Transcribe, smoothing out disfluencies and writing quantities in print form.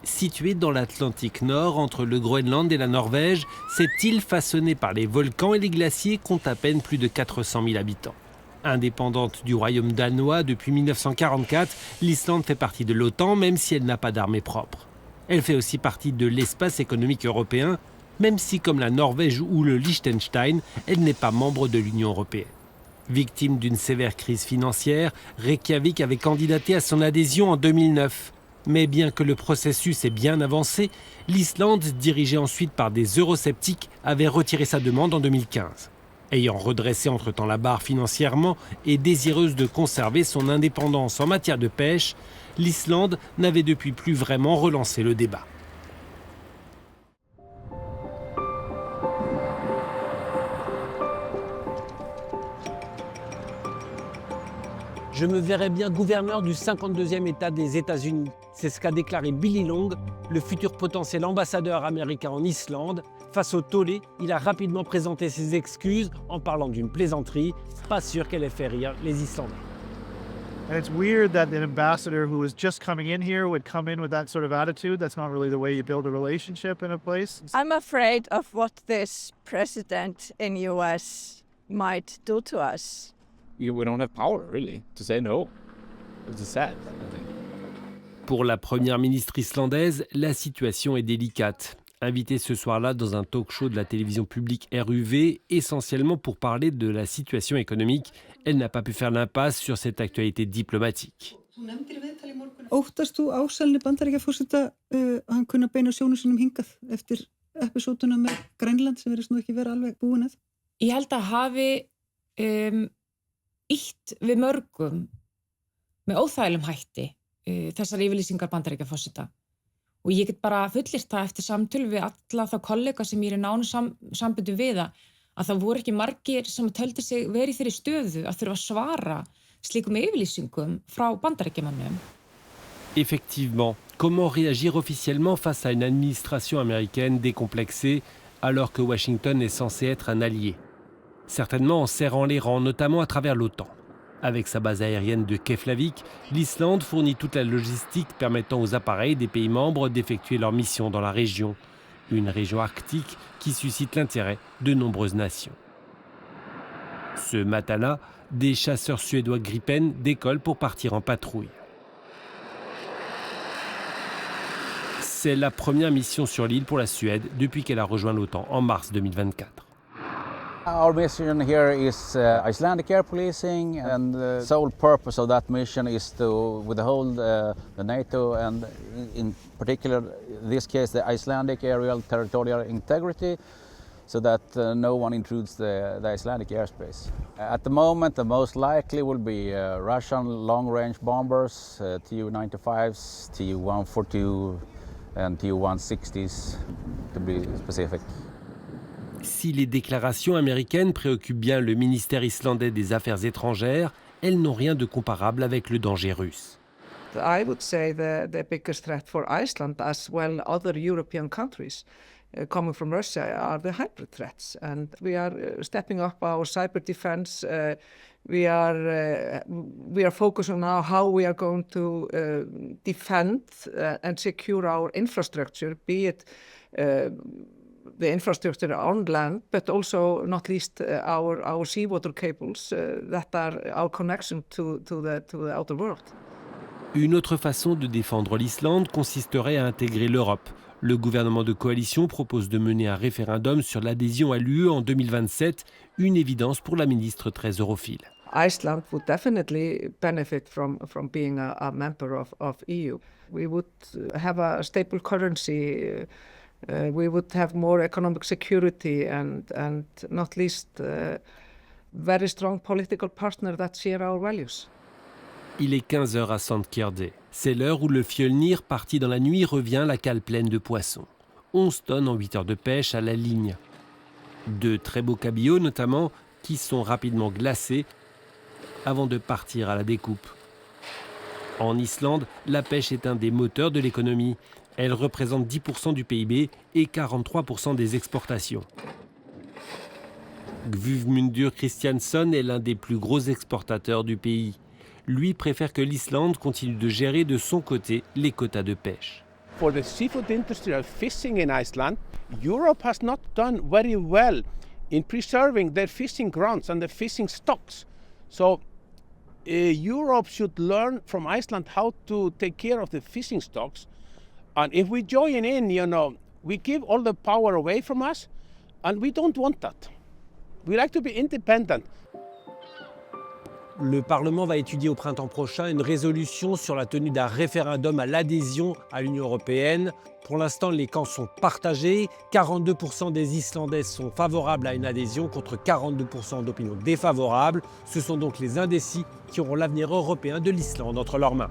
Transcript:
Située dans l'Atlantique Nord, entre le Groenland et la Norvège, cette île façonnée par les volcans et les glaciers compte à peine plus de 400 000 habitants. Indépendante du royaume danois depuis 1944, l'Islande fait partie de l'OTAN, même si elle n'a pas d'armée propre. Elle fait aussi partie de l'espace économique européen, même si, comme la Norvège ou le Liechtenstein, elle n'est pas membre de l'Union européenne. Victime d'une sévère crise financière, Reykjavik avait candidaté à son adhésion en 2009. Mais bien que le processus ait bien avancé, l'Islande, dirigée ensuite par des eurosceptiques, avait retiré sa demande en 2015. Ayant redressé entre-temps la barre financièrement et désireuse de conserver son indépendance en matière de pêche, l'Islande n'avait depuis plus vraiment relancé le débat. Je me verrais bien gouverneur du 52e État des États-Unis. C'est ce qu'a déclaré Billy Long, le futur potentiel ambassadeur américain en Islande. Face au tollé, il a rapidement présenté ses excuses en parlant d'une plaisanterie. Pas sûr qu'elle ait fait rire les Islandais. And it's weird that an ambassador who was just coming in here would come in with that sort of attitude. That's not really the way you build a relationship in a place. I'm afraid of what this president in US might do to us. We don't have power, really, to say no. It's sad, I think. Pour la première ministre islandaise, la situation est délicate. Invitée ce soir-là dans un talk-show de la télévision publique RUV, essentiellement pour parler de la situation économique, elle n'a pas pu faire l'impasse sur cette actualité diplomatique. Óttast þú ásælni Bandaríkjaforseta hann kunna beina sjónum sínum hingað eftir episóduna með Grænland sem virðist nú ekki vera alveg búin að? Ég held að hafi ýtt við mörgum með óþægilegum hætti þessar yfirlýsingar Bandaríkjaforseta. Og ég get bara fullyrt það eftir samtöl við alla þá kollega sem ég nánu samböndu við að það voru ekki margir sem töldu sig verið í þeirri stöðu að þurfa að svara slíkum yfirlýsingum frá Bandaríkjamönnum. Effectivement, comment réagir officiellement face à une administration américaine décomplexée alors que Washington est censé être un allié? Certainement en serrant les rangs, notamment à travers l'OTAN. Avec sa base aérienne de Keflavik, l'Islande fournit toute la logistique permettant aux appareils des pays membres d'effectuer leur mission dans la région. Une région arctique qui suscite l'intérêt de nombreuses nations. Ce matin-là, des chasseurs suédois Gripen décollent pour partir en patrouille. C'est la première mission sur l'île pour la Suède depuis qu'elle a rejoint l'OTAN en mars 2024. Our mission here is Icelandic air policing, and the sole purpose of that mission is to withhold the NATO and in particular, in this case, the Icelandic aerial territorial integrity, so that no one intrudes the Icelandic airspace. At the moment, the most likely will be Russian long-range bombers, Tu-95s, Tu-142 and Tu-160s, to be specific. Si les déclarations américaines préoccupent bien le ministère islandais des Affaires étrangères, elles n'ont rien de comparable avec le danger russe. I would say the biggest threat for Iceland, as well other European countries coming from Russia, are the hybrid threats. And we are stepping up our cyber defense. We are focusing now how we are going to defend and secure our infrastructure, be it the infrastructure on land, but also, not least, our seawater cables that are our connection to the outer world. Une autre façon de défendre l'Islande consisterait à intégrer l'Europe. Le gouvernement de coalition propose de mener un référendum sur l'adhésion à l'UE en 2027, une évidence pour la ministre très europhile. Iceland would definitely benefit from being a member of EU. We would have a stable currency. We would have more economic security and not least very strong political partner that share our values. Il est 15h à Sandkirde. C'est l'heure où le Fjölnir, parti dans la nuit, revient la cale pleine de poissons. 11 tonnes en 8 heures de pêche à la ligne. De très beaux cabillots notamment, qui sont rapidement glacés avant de partir à la découpe. En Islande, la pêche est un des moteurs de l'économie. Elle représente 10% du PIB et 43% des exportations. Gudmundur Kristjansson est l'un des plus gros exportateurs du pays. Lui préfère que l'Islande continue de gérer de son côté les quotas de pêche. For the seafood industry of fishing in Iceland, Europe has not done very well in preserving their fishing grounds and the fishing stocks. So Europe should learn from Iceland how to take care of the fishing stocks. And if we join in, we give all the power away from us, and we don't want that. We like to be independent. Le Parlement va étudier au printemps prochain une résolution sur la tenue d'un référendum à l'adhésion à l'Union européenne. Pour l'instant, les camps sont partagés. 42% des Islandais sont favorables à une adhésion contre 42% d'opinions défavorables. Ce sont donc les indécis qui auront l'avenir européen de l'Islande entre leurs mains.